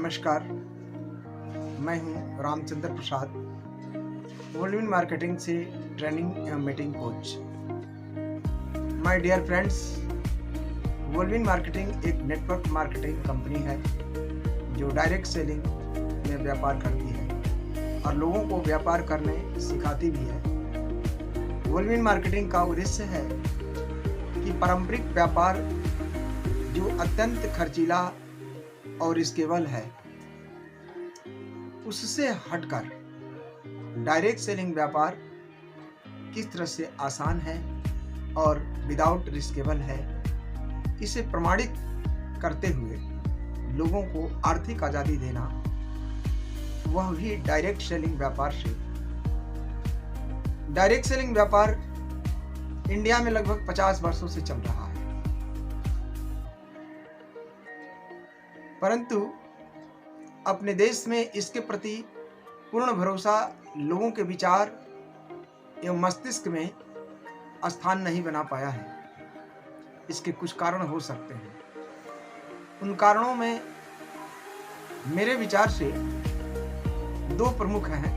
नमस्कार। मैं हूं रामचंद्र प्रसाद, वोल्यूम मार्केटिंग से ट्रेनिंग एवं meeting coach. My dear friends, Volume Marketing एक नेटवर्क मार्केटिंग कंपनी है जो डायरेक्ट सेलिंग में व्यापार करती है और लोगों को व्यापार करने सिखाती भी है। वोल्यूम मार्केटिंग का उद्देश्य है कि पारंपरिक व्यापार जो अत्यंत खर्चीला और रिस्केबल है, उससे हटकर डायरेक्ट सेलिंग व्यापार किस तरह से आसान है और विदाउट रिस्केबल है, इसे प्रमाणित करते हुए लोगों को आर्थिक आज़ादी देना, वह भी डायरेक्ट सेलिंग व्यापार से। डायरेक्ट सेलिंग व्यापार इंडिया में लगभग 50 वर्षों से चल रहा है, परंतु अपने देश में इसके प्रति पूर्ण भरोसा लोगों के विचार एवं मस्तिष्क में स्थान नहीं बना पाया है। इसके कुछ कारण हो सकते हैं। उन कारणों में मेरे विचार से दो प्रमुख हैं।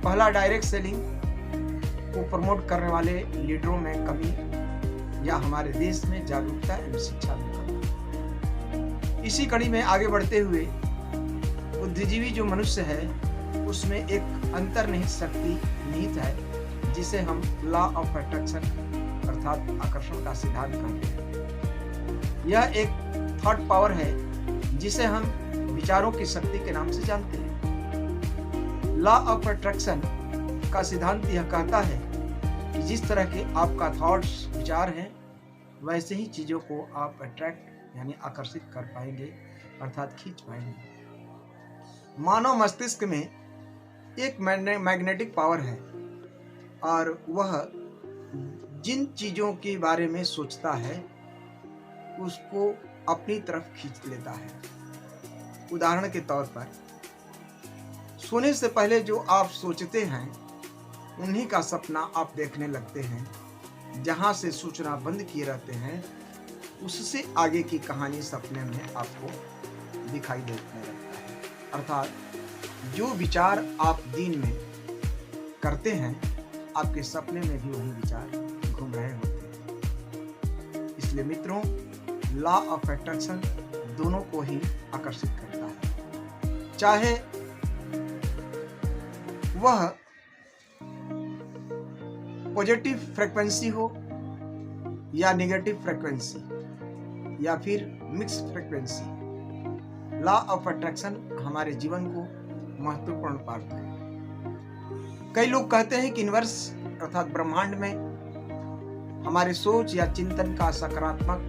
पहला, डायरेक्ट सेलिंग को प्रमोट करने वाले लीडरों में कमी या हमारे देश में जागरूकता एवं शिक्षा में कमी। इसी कड़ी में आगे बढ़ते हुए बुद्धिजीवी जो मनुष्य है, उसमें एक अंतर्निहित शक्ति निहित है, जिसे हम लॉ ऑफ अट्रैक्शन अर्थात आकर्षण का सिद्धांत कहते हैं। यह एक थॉट पावर है जिसे हम विचारों की शक्ति के नाम से जानते हैं। लॉ ऑफ अट्रैक्शन का सिद्धांत यह कहता है कि जिस तरह के आपका थॉट्स विचार हैं, वैसे ही चीज़ों को आप अट्रैक्ट यानी आकर्षित कर पाएंगे, अर्थात खींच पाएंगे। मानव मस्तिष्क में एक मैग्नेटिक पावर है और वह जिन चीज़ों के बारे में सोचता है उसको अपनी तरफ खींच लेता है। उदाहरण के तौर पर, सोने से पहले जो आप सोचते हैं उन्हीं का सपना आप देखने लगते हैं। जहाँ से सोचना बंद किए रहते हैं, उससे आगे की कहानी सपने में आपको दिखाई देने लगता है। अर्थात जो विचार आप दिन में करते हैं, आपके सपने में भी वही विचार घूम रहे होते हैं। इसलिए मित्रों, लॉ ऑफ अट्रैक्शन दोनों को ही आकर्षित करता है, चाहे वह पॉजिटिव फ्रीक्वेंसी हो या नेगेटिव फ्रीक्वेंसी या फिर mix frequency. Law of attraction हमारे जीवन को महत्वपूर्ण पार्ट है। कई लोग कहते हैं कि यूनिवर्स अर्थात ब्रह्मांड में हमारे सोच या चिंतन का सकारात्मकता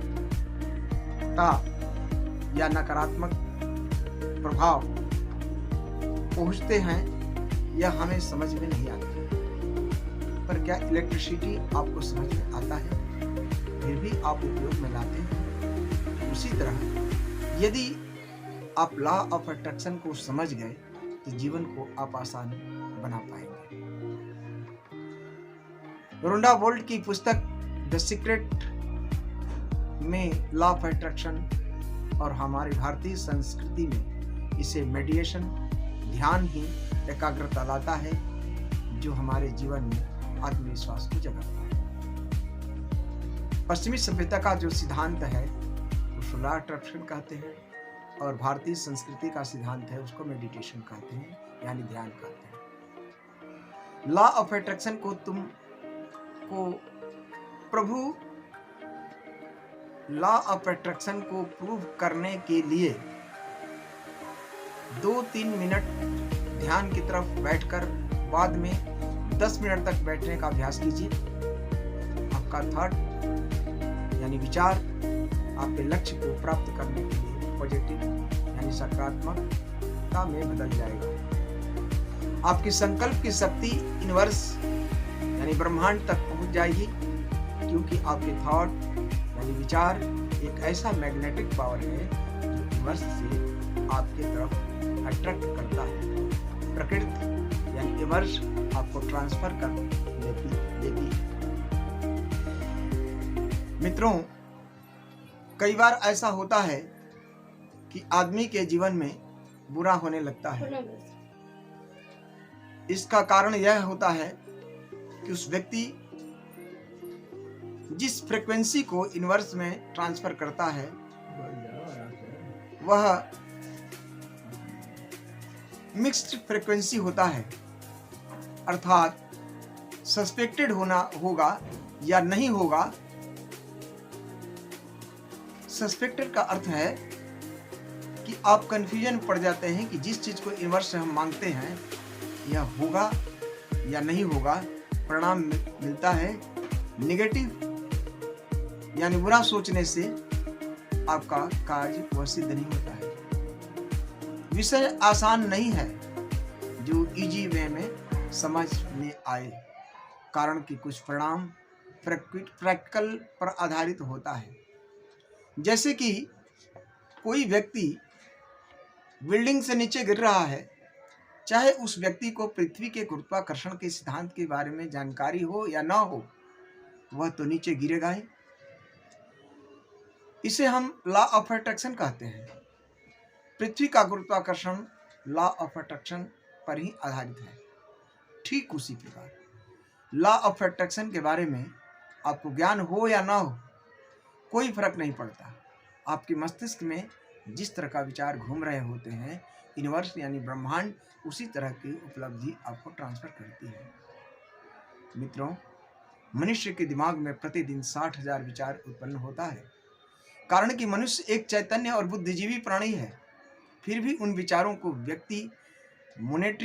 या नकारात्मक प्रभाव पहुंचते हैं, यह हमें समझ में नहीं आता। पर क्या इलेक्ट्रिसिटी आपको समझ में आता है, फिर भी आप उपयोग में लाते हैं? उसी तरह यदि आप लॉ ऑफ अट्रैक्शन को समझ गए तो जीवन को आप आसान बना पाएंगे। रोंडा वोल्ट की पुस्तक द सीक्रेट में लॉ ऑफ अट्रैक्शन और हमारी भारतीय संस्कृति में इसे मेडिटेशन, ध्यान ही एकाग्रता लाता है, जो हमारे जीवन में आत्मविश्वास को जगाता है। पश्चिमी सभ्यता का जो सिद्धांत है उसको लॉ ऑफ अट्रैक्शन कहते हैं और भारतीय संस्कृति का सिद्धांत है उसको मेडिटेशन कहते हैं, यानी ध्यान कहते हैं। लॉ ऑफ अट्रैक्शन को लॉ ऑफ अट्रैक्शन को प्रूव करने के लिए 2-3 मिनट ध्यान की तरफ बैठकर बाद में 10 मिनट तक बैठने का अभ्यास कीजिए। आपका थॉट यानी विचार आपके लक्ष्य को प्राप्त करने के लिए पॉजिटिव यानी सकारात्मकता में बदल जाएगा। आपकी संकल्प की शक्ति यूनिवर्स यानी ब्रह्मांड तक पहुंच जाएगी, क्योंकि आपके थॉट यानी विचार एक ऐसा मैग्नेटिक पावर है जो यूनिवर्स से आपके तरफ अट्रैक्ट करता है। प्रकृति यानी यूनिवर्स आपको ट्रांसफर कर देती है। मित्रों, कई बार ऐसा होता है कि आदमी के जीवन में बुरा होने लगता है। इसका कारण यह होता है कि उस व्यक्ति जिस फ्रीक्वेंसी को यूनिवर्स में ट्रांसफर करता है वह मिक्स्ड फ्रीक्वेंसी होता है, अर्थात सस्पेक्टेड होना होगा या नहीं होगा। सस्पेक्टेड का अर्थ है कि आप कंफ्यूजन पड़ जाते हैं कि जिस चीज को यूनिवर्स से हम मांगते हैं यह होगा या नहीं होगा। परिणाम मिलता है नेगेटिव, यानी बुरा सोचने से आपका कार्य वह सिद्ध नहीं होता है। विषय आसान नहीं है जो इजी वे में समझ में आए, कारण कि कुछ परिणाम प्रैक्टिकल पर आधारित होता है। जैसे कि कोई व्यक्ति बिल्डिंग से नीचे गिर रहा है, चाहे उस व्यक्ति को पृथ्वी के गुरुत्वाकर्षण के सिद्धांत के बारे में जानकारी हो या ना हो, वह तो नीचे गिरेगा ही। इसे हम लॉ ऑफ अट्रैक्शन कहते हैं। पृथ्वी का गुरुत्वाकर्षण लॉ ऑफ अट्रैक्शन पर ही आधारित है। ठीक उसी प्रकार लॉ ऑफ अट्रैक्शन के बारे में आपको ज्ञान हो या ना हो, कोई फर्क नहीं पड़ता। आपके मस्तिष्क में जिस तरह का विचार घूम रहे होते हैं, यूनिवर्स यानी ब्रह्मांड उसी तरह की उपलब्धि आपको ट्रांसफर करती है। मित्रों, मनुष्य के दिमाग में प्रतिदिन 60,000 विचार उत्पन्न होता है, कारण कि मनुष्य एक चैतन्य और बुद्धिजीवी प्राणी है। फिर भी उन विचारों को व्यक्ति मॉनिटरिंग